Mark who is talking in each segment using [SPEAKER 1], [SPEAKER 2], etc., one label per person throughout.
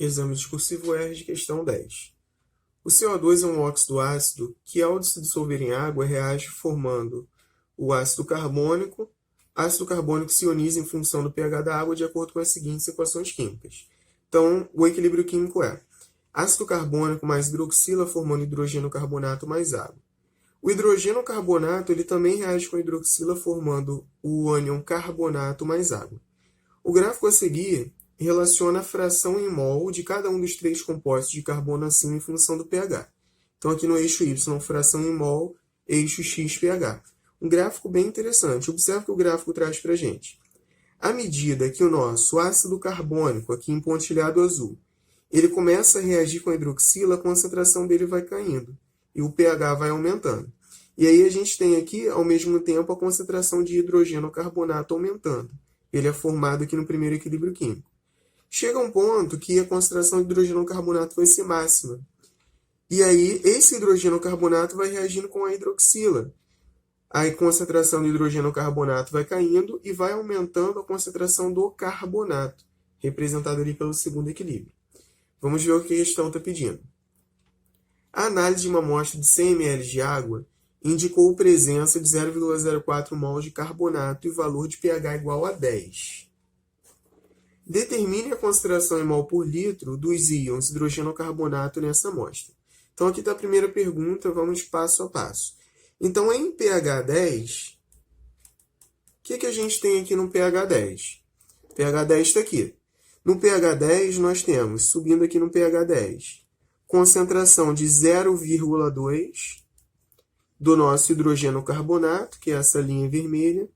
[SPEAKER 1] Exame discursivo R, questão 10. O CO2 é um óxido ácido que, ao se dissolver em água, reage formando o ácido carbônico. Ácido carbônico se ioniza em função do pH da água de acordo com as seguintes equações químicas. Então, o equilíbrio químico é ácido carbônico mais hidroxila formando hidrogênio carbonato mais água. O hidrogênio carbonato ele também reage com a hidroxila formando o ânion carbonato mais água. O gráfico a seguir relaciona a fração em mol de cada um dos três compostos de carbono acima em função do pH. Então, aqui no eixo Y, fração em mol, eixo X, pH. Um gráfico bem interessante. Observe que o gráfico traz para a gente. À medida que o nosso ácido carbônico, aqui em pontilhado azul, ele começa a reagir com a hidroxila, a concentração dele vai caindo e o pH vai aumentando. E aí a gente tem aqui, ao mesmo tempo, a concentração de hidrogênio carbonato aumentando. Ele é formado aqui no primeiro equilíbrio químico. Chega um ponto que a concentração de hidrogênio carbonato vai ser máxima. E aí, esse hidrogênio carbonato vai reagindo com a hidroxila. A concentração de hidrogênio carbonato vai caindo e vai aumentando a concentração do carbonato, representado ali pelo segundo equilíbrio. Vamos ver o que a questão está pedindo. A análise de uma amostra de 100 ml de água indicou presença de 0,04 mol de carbonato e valor de pH igual a 10. Determine a concentração em mol por litro dos íons hidrogênio carbonato nessa amostra. Então, aqui está a primeira pergunta, vamos passo a passo. Então, em pH 10, o que a gente tem aqui no pH 10? pH 10 está aqui. No pH 10, nós temos, subindo aqui no pH 10, concentração de 0,2 do nosso hidrogênio carbonato, que é essa linha vermelha.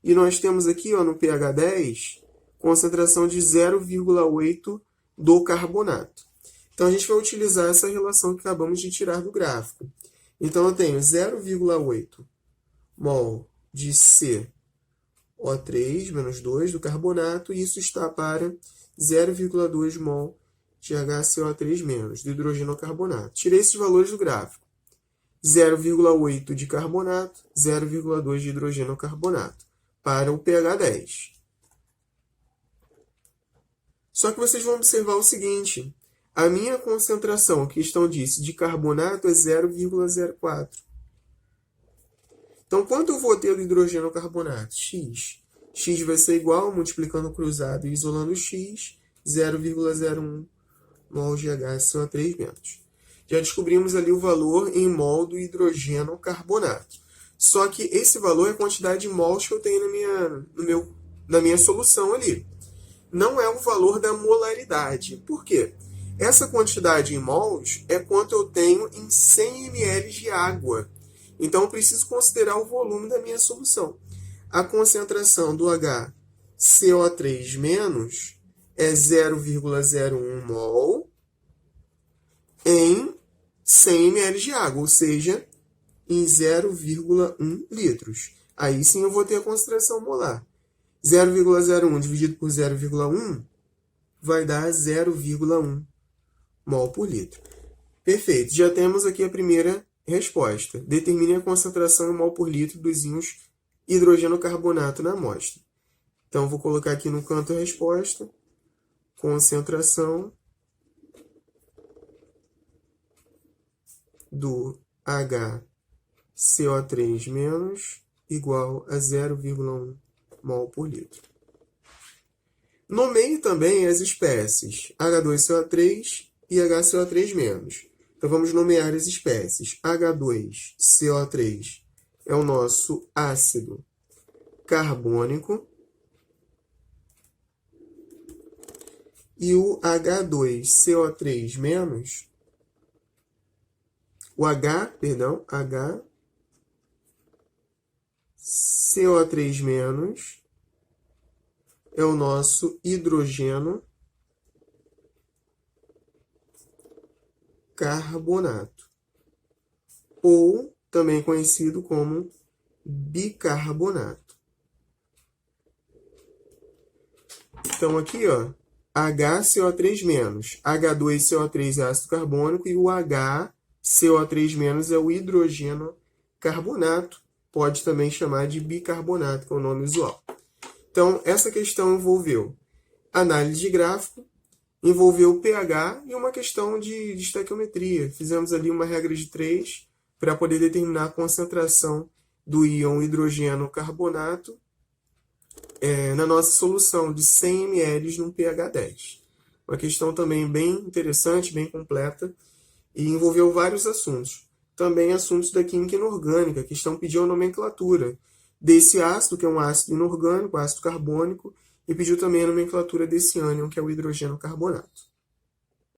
[SPEAKER 1] E nós temos aqui, ó, no pH 10, concentração de 0,8 do carbonato. Então, a gente vai utilizar essa relação que acabamos de tirar do gráfico. Então, eu tenho 0,8 mol de CO3 menos 2 do carbonato, e isso está para 0,2 mol de HCO3 menos do hidrogênio carbonato. Tirei esses valores do gráfico. 0,8 de carbonato, 0,2 de hidrogênio carbonato, para o pH 10. Só que vocês vão observar o seguinte, a minha concentração, que estão disse, de carbonato é 0,04. Então, quanto eu vou ter do hidrogênio carbonato? X. X vai ser igual, multiplicando cruzado e isolando X, 0,01 mol de HCO3 menos. Já descobrimos ali o valor em mol do hidrogênio carbonato. Só que esse valor é a quantidade de mols que eu tenho na minha solução ali. Não é o valor da molaridade. Por quê? Essa quantidade em mols é quanto eu tenho em 100 ml de água. Então, eu preciso considerar o volume da minha solução. A concentração do HCO3- é 0,01 mol em 100 ml de água, ou seja, em 0,1 litros. Aí sim eu vou ter a concentração molar. 0,01 dividido por 0,1 vai dar 0,1 mol por litro. Perfeito, já temos aqui a primeira resposta. Determine a concentração em mol por litro dos íons hidrogênio carbonato na amostra. Então, vou colocar aqui no canto a resposta. Concentração do HCO3- igual a 0,1 mol por litro. Nomeie também as espécies H2CO3 e HCO3-. Então, vamos nomear as espécies. H2CO3 é o nosso ácido carbônico. E o H2CO3-, o HCO3- é o nosso hidrogênio carbonato, ou também conhecido como bicarbonato. Então, aqui, ó, HCO3-, H2CO3 é ácido carbônico e o HCO3- é o hidrogênio carbonato. Pode também chamar de bicarbonato, que é o nome usual. Então, essa questão envolveu análise de gráfico, Envolveu o pH e uma questão de estequiometria. Fizemos ali uma regra de 3 para poder determinar a concentração do íon hidrogênio carbonato na nossa solução de 100 ml num pH 10. Uma questão também bem interessante, bem completa, e envolveu vários assuntos. Também assuntos da química inorgânica, que estão pedindo a nomenclatura desse ácido, que é um ácido inorgânico, ácido carbônico, e pediu também a nomenclatura desse ânion, que é o hidrogênio carbonato.